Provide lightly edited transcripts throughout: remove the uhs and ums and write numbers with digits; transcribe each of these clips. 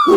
Hey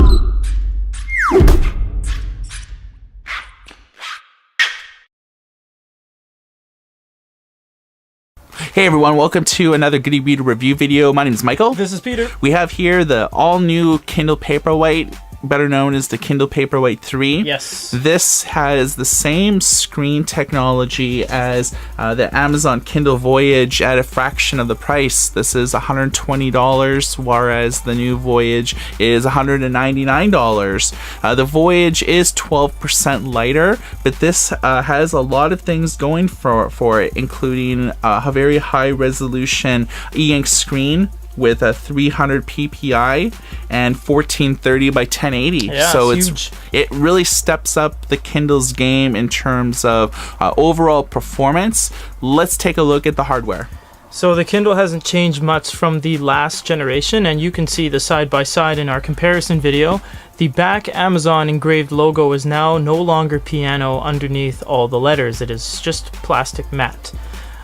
everyone, welcome to another Good e-Reader review video. My name is Michael. This is Peter. We have here the all-new Kindle Paperwhite, better known as the Kindle Paperwhite 3. Yes. This has the same screen technology as the Amazon Kindle Voyage at a fraction of the price. This is $120, whereas the new Voyage is $199. The Voyage is 12% lighter, but this has a lot of things going for it, including a very high-resolution e-ink screen with a 300 ppi and 1430 by 1080. Yeah, so it's huge. It really steps up the Kindle's game in terms of overall performance. Let's take a look at the hardware. So the Kindle hasn't changed much from the last generation, and you can see the side-by-side in our comparison video. The back Amazon engraved logo is now no longer piano underneath all the letters. It is just plastic matte.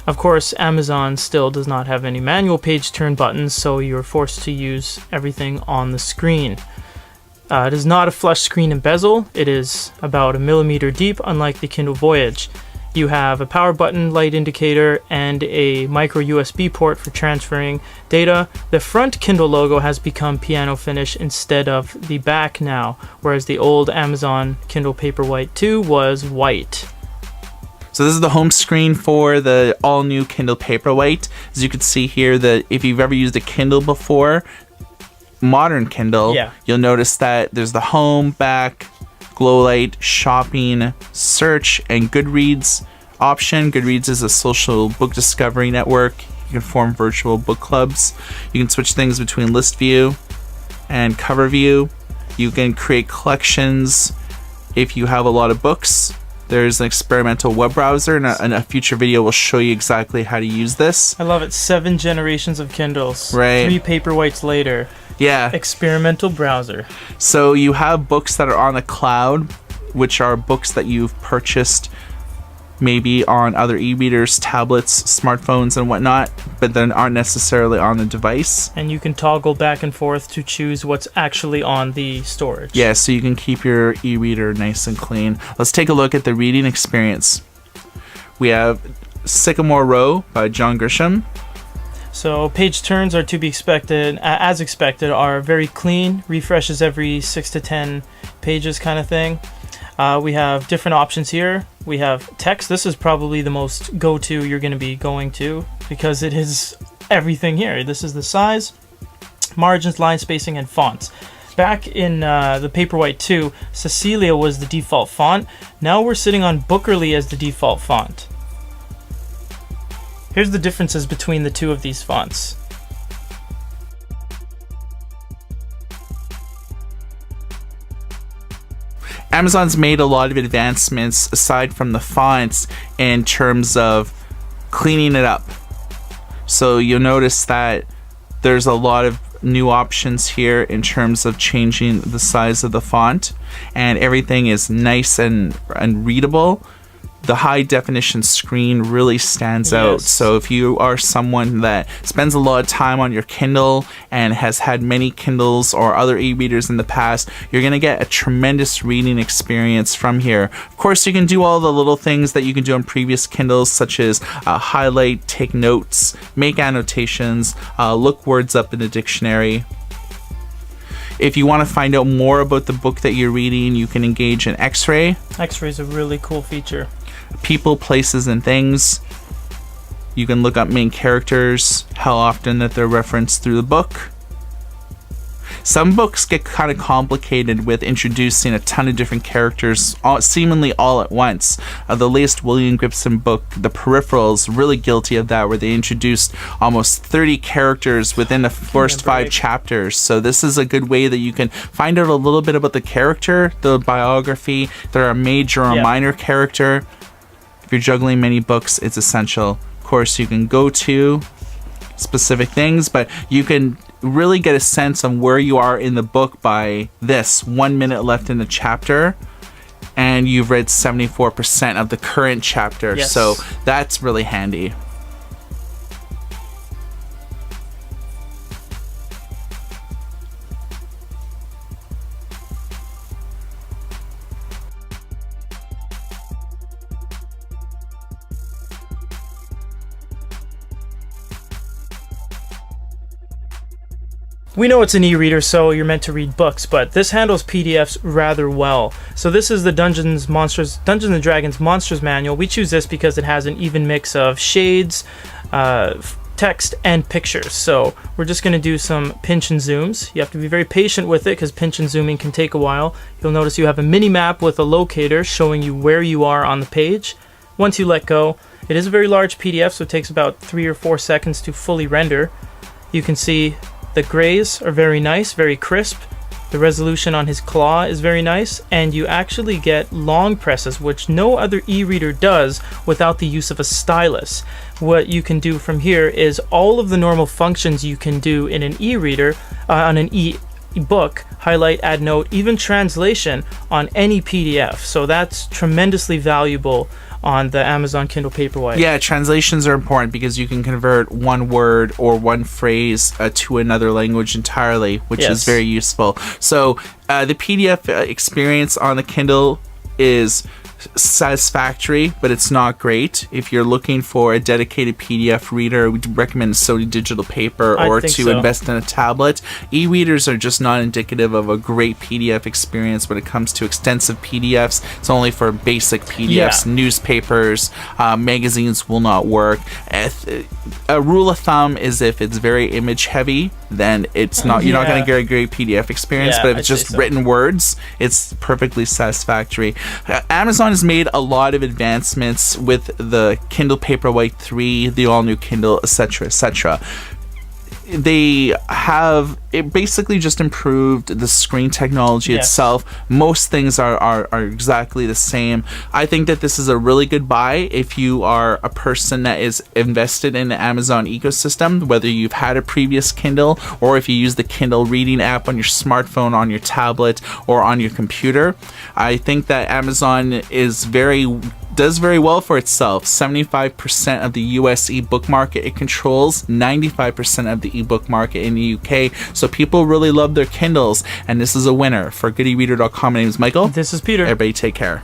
Of course, Amazon still does not have any manual page turn buttons, so you're forced to use everything on the screen. It is not a flush screen and bezel. It is about 1 millimeter deep, unlike the Kindle Voyage. You have a power button, light indicator, and a micro USB port for transferring data. The front Kindle logo has become piano finish instead of the back now, whereas the old Amazon Kindle Paperwhite 2 was white. So this is the home screen for the all-new Kindle Paperwhite. As you can see here, that if you've ever used a Kindle before, modern Kindle, you'll notice that there's the home, back, glow light, shopping, search, and Goodreads option. Goodreads is a social book discovery network. You can form virtual book clubs. You can switch things between list view and cover view. You can create collections if you have a lot of books. There's an experimental web browser, and a future video will show you exactly how to use this. I love it. 7 generations of Kindles. Right. 3 Paperwhites later. Yeah. Experimental browser. So you have books that are on the cloud, which are books that you've purchased maybe on other e-readers, tablets, smartphones, and whatnot, but then aren't necessarily on the device. And you can toggle back and forth to choose what's actually on the storage. Yeah, so you can keep your e-reader nice and clean. Let's take a look at the reading experience. We have Sycamore Row by John Grisham. So page turns are to be expected, as expected, are very clean, refreshes every 6 to 10 pages kind of thing. We have different options here. We have text. This is probably the most go-to you're going to be going to because it is everything here. This is the size, margins, line spacing, and fonts. Back in the Paperwhite 2, Cecilia was the default font. Now we're sitting on Bookerly as the default font. Here's the differences between the two of these fonts. Amazon's made a lot of advancements aside from the fonts in terms of cleaning it up. So you'll notice that there's a lot of new options here in terms of changing the size of the font, and everything is nice and readable. The high definition screen really stands out. So if you are someone that spends a lot of time on your Kindle and has had many Kindles or other e-readers in the past, you're going to get a tremendous reading experience from here. Of course, you can do all the little things that you can do on previous Kindles, such as highlight, take notes, make annotations, look words up in the dictionary. If you want to find out more about the book that you're reading, you can engage in X-ray. X-ray is a really cool feature. People, places, and things. You can look up main characters, how often that they're referenced through the book. Some books get kind of complicated with introducing a ton of different characters seemingly all at once. The latest William Gibson book, The Peripherals, really guilty of that, where they introduced almost 30 characters within the first 5 chapters. So this is a good way that you can find out a little bit about the character, the biography, they're a major or minor character. If you're juggling many books, it's essential. Of course, you can go to specific things, but you can really get a sense of where you are in the book by this 1 minute left in the chapter, and you've read 74% of the current chapter. So that's really handy. We know it's an e-reader, so you're meant to read books, but this handles PDFs rather well. So this is the Dungeons and Dragons Monsters Manual. We choose this because it has an even mix of shades, text, and pictures. So we're just going to do some pinch and zooms. You have to be very patient with it because pinch and zooming can take a while. You'll notice you have a mini map with a locator showing you where you are on the page. Once you let go, it is a very large PDF, so it takes about 3 or 4 seconds to fully render. You can see the grays are very nice, very crisp. The resolution on his claw is very nice, and you actually get long presses, which no other e-reader does without the use of a stylus. What you can do from here is all of the normal functions you can do in an e-reader, on an e-book, highlight, add note, even translation on any PDF. So that's tremendously valuable on the Amazon Kindle Paperwhite. Yeah, translations are important because you can convert one word or one phrase to another language entirely, which is very useful. So the PDF experience on the Kindle is satisfactory, but it's not great. If you're looking for a dedicated PDF reader, we'd recommend Sony Digital Paper or to invest in a tablet. E-readers are just not indicative of a great PDF experience when it comes to extensive PDFs. It's only for basic PDFs. Newspapers, magazines will not work. A rule of thumb is if it's very image heavy, then it's not. You're not going to get a great PDF experience. But if it's just written words, it's perfectly satisfactory. Amazon has made a lot of advancements with the Kindle Paperwhite 3, the all-new Kindle, etc., etc. They have it basically just improved the screen technology itself. Most things are exactly the same. I think that this is a really good buy if you are a person that is invested in the Amazon ecosystem, whether you've had a previous Kindle or if you use the Kindle reading app on your smartphone, on your tablet, or on your computer. I think that Amazon does very well for itself. 75% of the US ebook market it controls, 95% of the ebook market in the UK. So people really love their Kindles, and this is a winner. For goodereader.com, my name is Michael. This is Peter. Everybody take care.